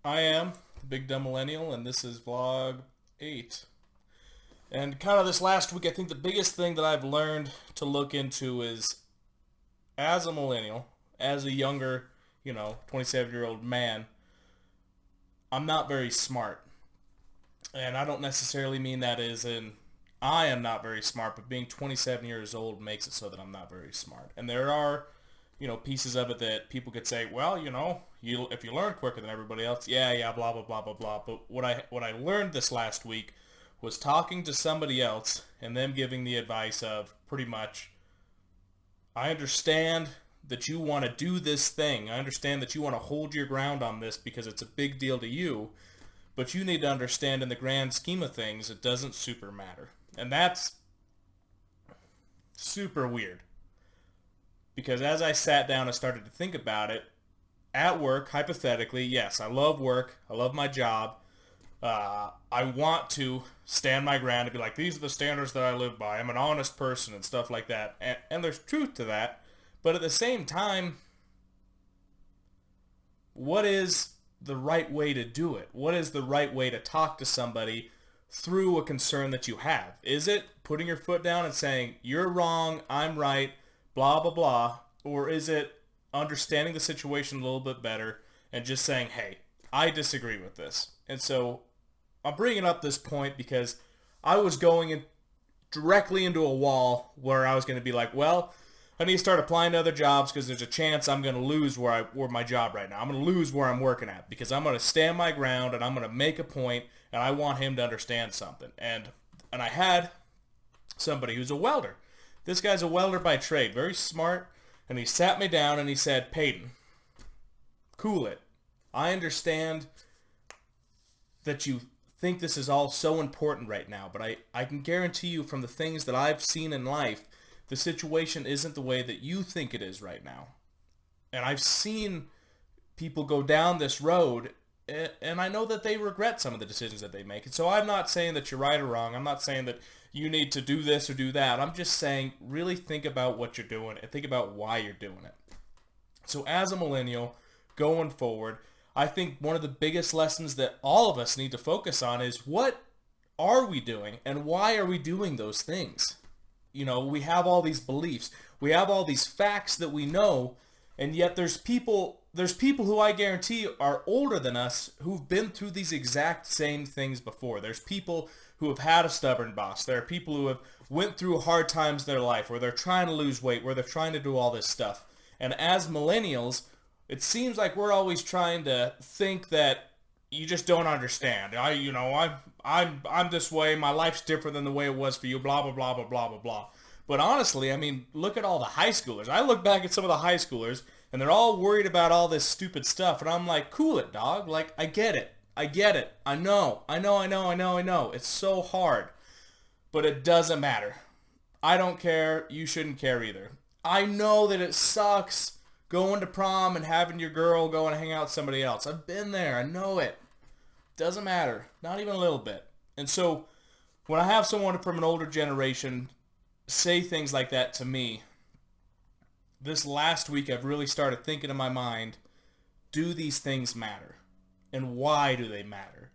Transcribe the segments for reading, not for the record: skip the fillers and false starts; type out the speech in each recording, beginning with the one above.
I am the Big Dumb Mellennial, and this is vlog 8. And kind of this last week, I think the biggest thing that I've learned to look into is, as a millennial, as a younger, 27-year-old man, I'm not very smart. And I don't necessarily mean that as in I am not very smart, but being 27 years old makes it so that I'm not very smart. And there are pieces of it that people could say, well, if you learn quicker than everybody else, yeah, blah blah blah blah blah. But what I learned this last week was talking to somebody else and them giving the advice of pretty much, I understand that you want to do this thing. I understand that you want to hold your ground on this because it's a big deal to you, but you need to understand in the grand scheme of things, it doesn't super matter. And that's super weird. Because as I sat down and started to think about it, at work, hypothetically, yes, I love work. I love my job. I want to stand my ground and be like, these are the standards that I live by. I'm an honest person and stuff like that. And there's truth to that. But at the same time, what is the right way to do it? What is the right way to talk to somebody through a concern that you have? Is it putting your foot down and saying, you're wrong, I'm right, blah, blah, blah? Or is it understanding the situation a little bit better and just saying, hey, I disagree with this? And so I'm bringing up this point because I was going directly into a wall where I was going to be like, well, I need to start applying to other jobs because there's a chance I'm going to lose where my job right now. I'm going to lose where I'm working at because I'm going to stand my ground and I'm going to make a point and I want him to understand something. And I had somebody who's a welder. This guy's a welder by trade, very smart, and he sat me down and he said, Peyton, cool it. I understand that you think this is all so important right now, but I can guarantee you from the things that I've seen in life, the situation isn't the way that you think it is right now. And I've seen people go down this road, and I know that they regret some of the decisions that they make. And so I'm not saying that you're right or wrong. I'm not saying that you need to do this or do that. I'm just saying really think about what you're doing and think about why you're doing it. So as a millennial, going forward, I think one of the biggest lessons that all of us need to focus on is what are we doing and why are we doing those things? We have all these beliefs. We have all these facts that we know, and yet there's people who I guarantee are older than us who've been through these exact same things before. There's people who have had a stubborn boss. There are people who have went through hard times in their life where they're trying to lose weight, where they're trying to do all this stuff. And as millennials, it seems like we're always trying to think that you just don't understand. I'm this way. My life's different than the way it was for you. Blah blah blah blah blah blah blah. But honestly, I mean, look at all the high schoolers. I look back at some of the high schoolers, and they're all worried about all this stupid stuff, and I'm like, cool it, dog. Like, I get it. I get it. I know. It's so hard, but it doesn't matter. I don't care. You shouldn't care either. I know that it sucks going to prom and having your girl go and hang out with somebody else. I've been there. I know it. Doesn't matter. Not even a little bit. And so when I have someone from an older generation say things like that to me, this last week I've really started thinking in my mind, do these things matter? And why do they matter?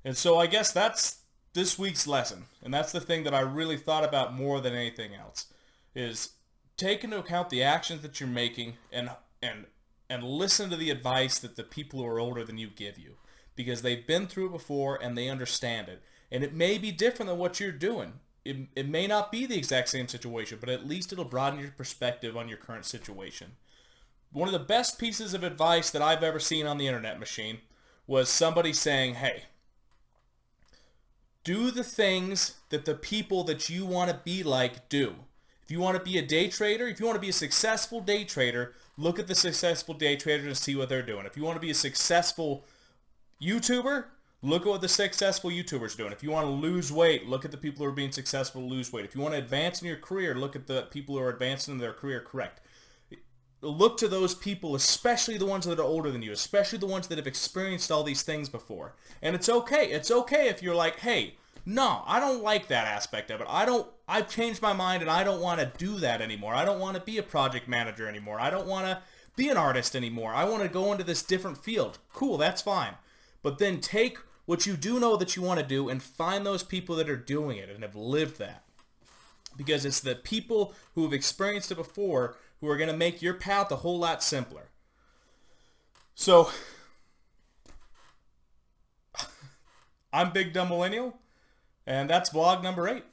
And so I guess that's this week's lesson. And that's the thing that I really thought about more than anything else, is take into account the actions that you're making and listen to the advice that the people who are older than you give you, because they've been through it before and they understand it. And it may be different than what you're doing. It may not be the exact same situation, but at least it'll broaden your perspective on your current situation. One of the best pieces of advice that I've ever seen on the internet machine was somebody saying, hey, do the things that the people that you want to be like do. If you want to be a day trader, if you want to be a successful day trader, look at the successful day traders and see what they're doing. If you want to be a successful YouTuber, look at what the successful YouTubers are doing. If you want to lose weight, look at the people who are being successful to lose weight. If you want to advance in your career, look at the people who are advancing in their career correct. Look to those people, especially the ones that are older than you, especially the ones that have experienced all these things before. And it's okay. It's okay if you're like, hey, no, I don't like that aspect of it. I've changed my mind and I don't want to do that anymore. I don't want to be a project manager anymore. I don't want to be an artist anymore. I want to go into this different field. Cool, that's fine. But then take what you do know that you want to do and find those people that are doing it and have lived that. Because it's the people who have experienced it before who are going to make your path a whole lot simpler. So, I'm Big Dumb Millennial, and that's vlog number 8.